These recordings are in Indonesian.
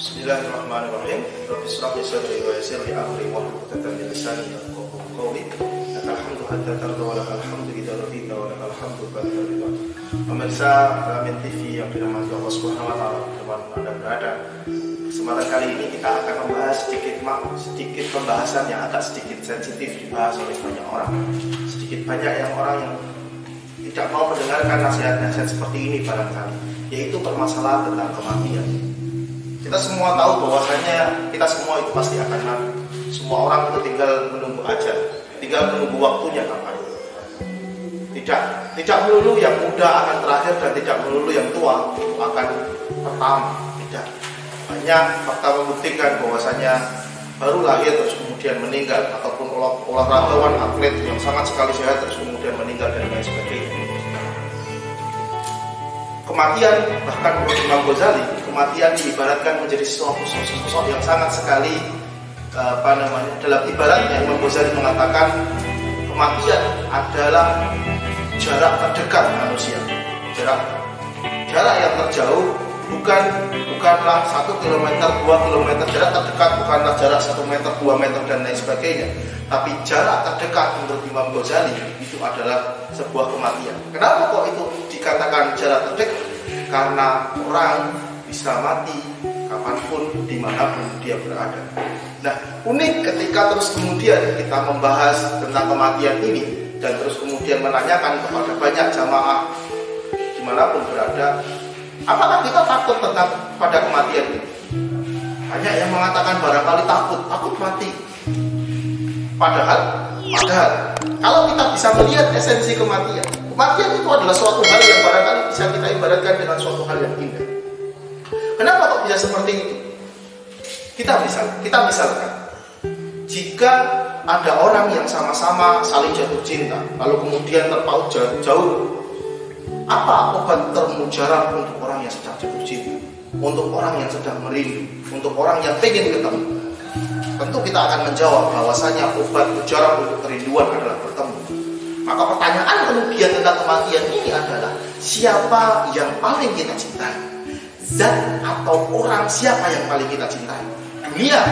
Bismillahirrahmanirrahim. Rabbi shrah li sadri wa yassir li amri wahlul 'uqdatam min lisani yafqahu qawli. Lakal hamdu hatta tarda wa lakal hamdu idza radita wa lakal hamdu ba'da ridha. Pemirsa Ramin TV yang dirahmati Allah Subhanahu wa taala, dimanapun Anda berada. Kesempatan kali ini kita akan membahas sedikit pembahasan yang agak sedikit sensitif dibahas oleh banyak orang. Sedikit banyak orang yang tidak mau mendengarkan nasihat-nasihat seperti ini barangkali, yaitu permasalahan tentang kematian. Kita semua tahu bahwasanya kita semua itu pasti akan mati. Semua orang itu tinggal menunggu ajal, tinggal menunggu waktunya kapan. Tidak melulu yang muda akan terakhir dan tidak melulu yang tua itu akan pertama. Tidak. Banyak fakta membuktikan bahwasanya baru lahir terus kemudian meninggal, ataupun olahragawan atlet yang sangat sekali sehat terus kemudian meninggal dan lain sebagainya. Kematian, bahkan menurut Imam Ghazali, kematian diibaratkan menjadi sosok yang sangat sekali dalam ibaratnya Imam Ghazali mengatakan kematian adalah jarak terdekat manusia. Jarak yang terjauh bukanlah 1 km, 2 km. Jarak terdekat bukanlah jarak 1 meter, 2 meter dan lain sebagainya. Tapi jarak terdekat menurut Imam Ghazali itu adalah sebuah kematian. Kenapa kok itu dikatakan jarak terdekat? Karena orang bisa mati kapanpun, dimanapun dia berada. Nah, unik ketika terus kemudian kita membahas tentang kematian ini dan terus kemudian menanyakan kepada banyak jamaah dimanapun berada, apakah kita takut pada kematian ini? Banyak yang mengatakan barangkali takut mati. Padahal kalau kita bisa melihat esensi kematian itu adalah suatu hal yang barangkali bisa kita ibaratkan dengan suatu hal yang indah. Kenapa kok bisa seperti itu? Kita misalkan, jika ada orang yang sama-sama saling jatuh cinta, lalu kemudian terpaut jauh, apa obat termujarab untuk orang yang sedang jatuh cinta, untuk orang yang sedang merindu, untuk orang yang ingin ketemu? Tentu kita akan menjawab bahwasanya obat mujarab untuk kerinduan adalah bertemu. Maka pertanyaan kemudian tentang kematian ini adalah, siapa yang paling kita cintai? Zat atau orang siapa yang paling kita cintai? Dunia.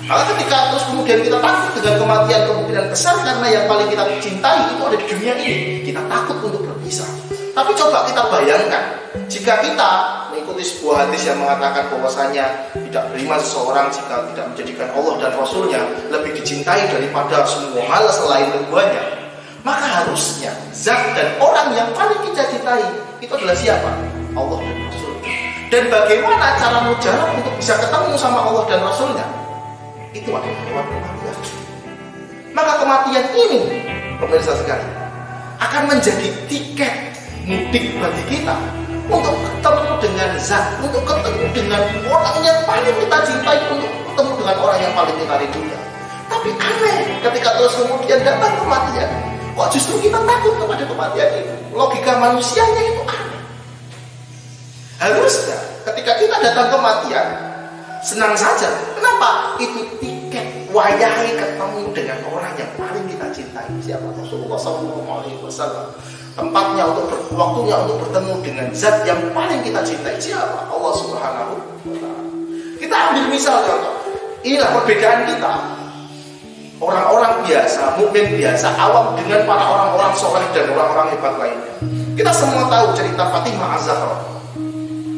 Maka ketika terus kemudian kita takut dengan kematian besar karena yang paling kita cintai itu ada di dunia ini, kita takut untuk berpisah. Tapi coba kita bayangkan, jika kita mengikuti sebuah hadis yang mengatakan bahwasanya tidak beriman seseorang jika tidak menjadikan Allah dan Rasulnya lebih dicintai daripada semua hal selain keduanya, maka harusnya zat dan orang yang paling kita cintai itu adalah siapa? Allah dan Rasulnya. Dan bagaimana cara mujarab untuk bisa ketemu sama Allah dan Rasulnya? Itu adalah lewat kematian. Maka kematian ini, pemirsa sekalian, akan menjadi tiket mudik bagi kita untuk ketemu dengan zat, untuk ketemu dengan orang yang paling kita cintai, untuk ketemu dengan orang yang paling kita rindukan. Tapi aneh, ketika terus kemudian datang kematian, kok justru kita takut kepada kematian itu? Logika manusianya itu aneh. Harusnya ketika kita datang kematian, senang saja. Kenapa? Itu tiket wayahe ketemu dengan orang yang paling kita cintai. Siapa? Rasulullah SAW. Tempatnya waktunya untuk bertemu dengan zat yang paling kita cintai. Siapa? Allah Subhanahu wa taala. Kita ambil misal contoh. Inilah perbedaan kita. Orang-orang biasa, mukmin biasa, awam dengan para orang-orang soleh dan orang-orang hebat lainnya. Kita semua tahu cerita Fatimah Az-Zahra.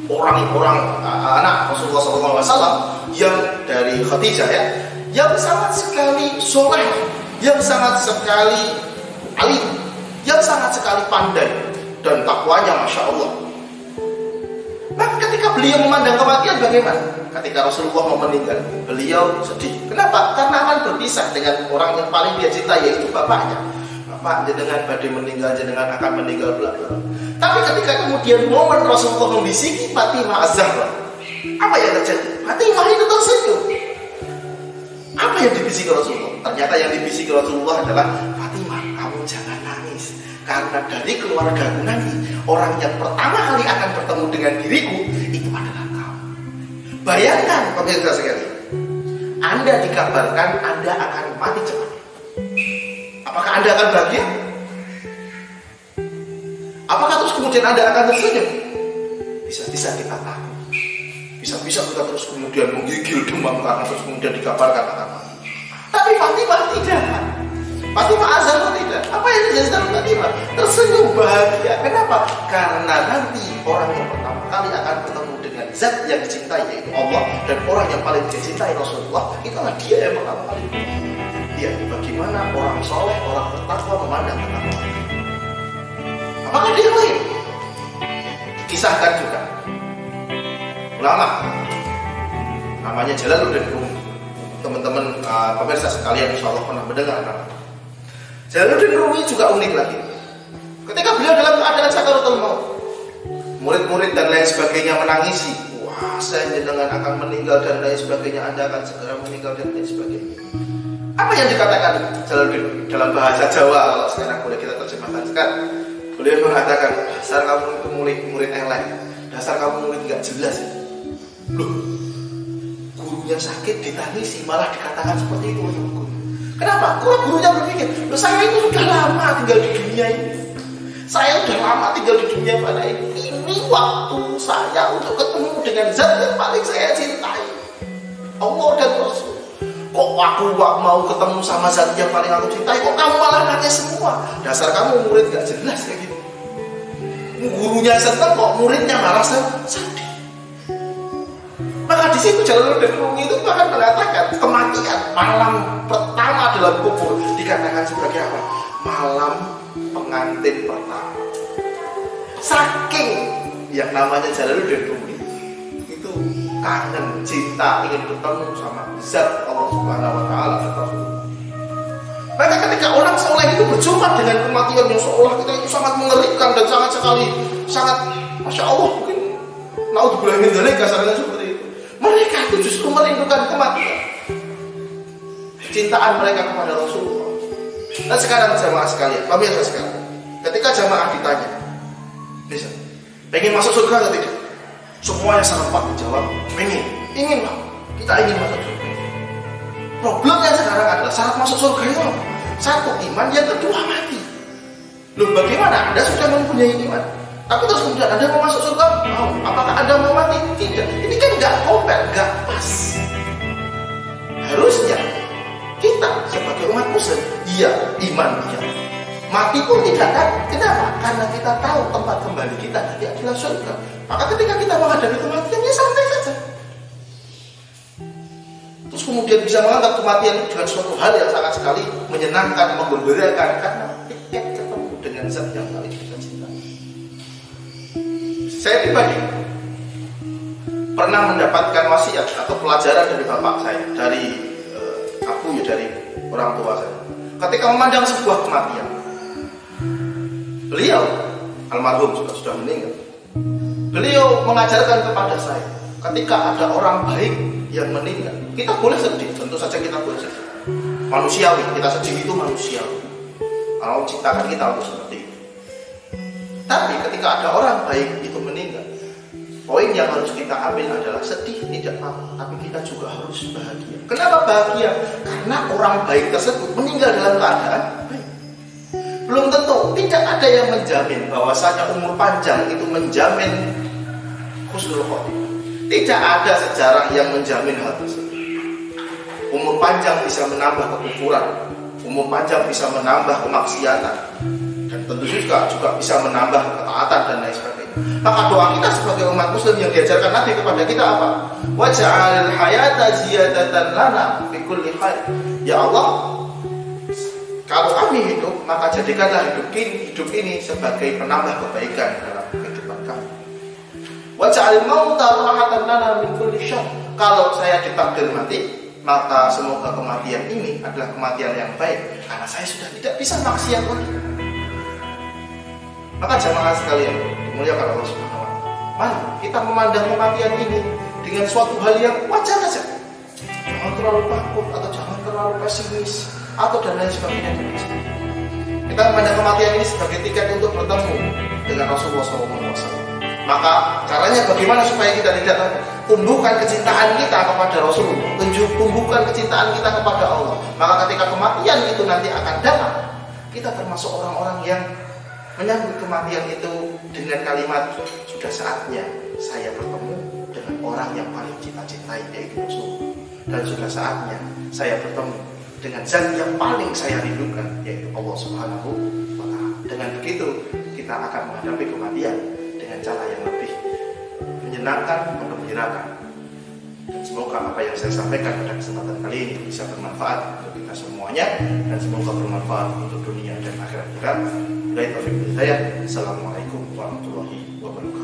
Orang-orang anak Rasulullah SAW yang dari Khadijah yang sangat sekali soleh, yang sangat sekali alim, yang sangat sekali pandai dan takwanya Masya Allah. Maka ketika beliau memandang kematian bagaimana? Ketika Rasulullah mau meninggal, beliau sedih. Kenapa? Karena akan berpisah dengan orang yang paling dia cintai, yaitu bapaknya. Bapak jenengan badai meninggal, jenengan akan meninggal bla bla. Tapi ketika kemudian momen Rasulullah membisiki Fatimah Az-Zahra, apa yang terjadi? Fatimah itu tersenyum. Apa yang dibisiki Rasulullah? Ternyata yang dibisiki Rasulullah adalah, Fatimah, kamu jangan nangis, karena dari keluargaku nanti orang yang pertama kali akan bertemu dengan diriku itu adalah kamu. Bayangkan pemirsa sekalian, Anda dikabarkan Anda akan mati cepat. Apakah Anda akan bahagia? Apakah terus kemudian Anda akan tersenyum? Bisa-bisa kita takut. Bisa-bisa kita terus kemudian menggigil demam karena terus kemudian dikabarkan akan mati. Tapi Fatimah tidak. Fatimah azam tidak. Apa yang terjadi dalam Fatimah? Tersenyum bahagia. Kenapa? Karena nanti orang yang pertama kali akan bertemu dengan zat yang dicintai, yaitu Allah, dan orang yang paling dicintai Rasulullah, itulah dia yang pertama kali. Ya, bagaimana orang soleh, orang bertakwa memandang pertama kali. Apakah dia lain? Kisahkan juga ulama namanya Jalaluddin Rumi. Teman-teman pemirsa sekalian insya Allah pernah mendengar nama Jalaluddin Rumi. Juga unik lagi ketika beliau dalam keadaan sakaratul maut, murid-murid dan lain sebagainya menangisi, wah saya jenengan akan meninggal dan lain sebagainya, Anda akan segera meninggal dan lain sebagainya. Apa yang dikatakan Jalaluddin Rumi dalam bahasa Jawa, kalau sekarang boleh kita terjemahkan sekarang? Beliau mengatakan, dasar kamu itu murid elek, dasar kamu murid gak jelas. Loh, gurunya sakit ditangisi malah dikatakan seperti itu oleh guru. Kenapa? Kalau gurunya berpikir, loh saya itu sudah lama tinggal di dunia ini, saya sudah lama tinggal di dunia mana ini waktu saya untuk ketemu dengan zat yang paling saya cintai, Allah dan Rasul. Kok aku mau ketemu sama zat yang paling aku cintai, kok kamu malah nanya semua? Dasar kamu murid gak jelas kayak gitu. Gurunya senang kok muridnya malah sedih. Maka di situ Jalaluddin Rumi itu bahkan mengatakan kematian malam pertama dalam kubur dikatakan sebagai apa? Malam pengantin pertama. Saking yang namanya Jalaluddin Rumi itu kangen, cinta, ingin bertemu sama zat Allah Subhanahu wa taala. Maka ketika orang soleh itu berjumpa dengan kematian yang seolah kita itu sangat mengerikan dan sangat masya Allah, mungkin naudzubillah min dzalik kasarnya seperti itu. Mereka itu justru merindukan kematian, kecintaan mereka kepada Rasulullah. Dan sekarang jamaah sekalian, pemirsa sekalian, ketika jamaah ditanya, bisa pengen masuk surga atau tidak? Semuanya sangat pasti menjawab, ingin Pak, kita ingin masuk surga. Problemnya sekarang adalah syarat masuk surga itu apa? Satu, iman, yang kedua mati. Loh, bagaimana? Anda sudah mempunyai iman, tapi terus kemudian Anda mau masuk surga? Mau. Apakah Anda mau mati? Tidak. Ini kan nggak kompet, nggak pas. Harusnya kita sebagai umat Muslim, iya iman, iya. Mati pun tidak kan? Kenapa? Karena kita tahu tempat kembali kita nanti adalah surga. Maka ketika kita menghadapi kematian, ya santai saja. Terus kemudian bisa menganggap kematian itu dengan suatu hal yang sangat sekali menyenangkan, menggembirakan, karena tiket ketemu dengan zat yang paling kita cintai. Saya pribadi pernah mendapatkan wasiat atau pelajaran dari bapak saya, dari dari orang tua saya. Ketika memandang sebuah kematian, beliau almarhum juga sudah meninggal. Beliau mengajarkan kepada saya, ketika ada orang baik yang meninggal, kita boleh sedih, tentu saja kita boleh sedih. Manusiawi, kita sedih itu manusiawi. Allah ciptakan kita untuk seperti itu. Tapi ketika ada orang baik itu meninggal, poin yang harus kita ambil adalah sedih tidak apa, tapi kita juga harus bahagia. Kenapa bahagia? Karena orang baik tersebut meninggal dalam keadaan baik. Belum tentu, tidak ada yang menjamin bahwasanya umur panjang itu menjamin husnul khotimah. Tidak ada sejarah yang menjamin hal tersebut. Umur panjang bisa menambah kekufuran, umur panjang bisa menambah kemaksiatan, dan tentu juga bisa menambah ketaatan dan lain sebagainya. Maka doa kita sebagai umat Muslim yang diajarkan Nabi kepada kita apa? Waj'alil hayata ziyadatan lana fi kulli khair. Ya Allah, kalau kami hidup, maka jadikanlah hidup ini sebagai penambah kebaikan dalam kehidupan kami. Waj'alil mauta rahatan lana min kulli syarr. Kalau saya ditakdir mati, maka semoga kematian ini adalah kematian yang baik, karena saya sudah tidak bisa maksiat lagi. Maka jamaah sekalian, dimuliakan Allah Subhanahu wa taala, mari kita memandang kematian ini dengan suatu hal yang wajar saja. Jangan terlalu takut atau jangan terlalu pesimis atau dan lain sebagainya. Kita memandang kematian ini sebagai tiket untuk bertemu dengan Rasulullah SAW. Maka caranya bagaimana supaya kita tidak tumbuhkan kecintaan kita kepada Rasulullah, tumbuhkan kecintaan kita kepada Allah. Maka ketika kematian itu nanti akan datang, kita termasuk orang-orang yang menyambut kematian itu dengan kalimat, sudah saatnya saya bertemu dengan orang yang cintai, yaitu Rasul. Dan sudah saatnya saya bertemu dengan zat yang paling saya rindukan, yaitu Allah Subhanahu wa Ta'ala. Dengan begitu kita akan menghadapi kematian dengan cara yang lebih menyenangkan, menggembirakan. Dan semoga apa yang saya sampaikan pada kesempatan kali ini bisa bermanfaat untuk kita semuanya, dan semoga bermanfaat untuk dunia dan akhirat kita. Assalamualaikum warahmatullahi wabarakatuh.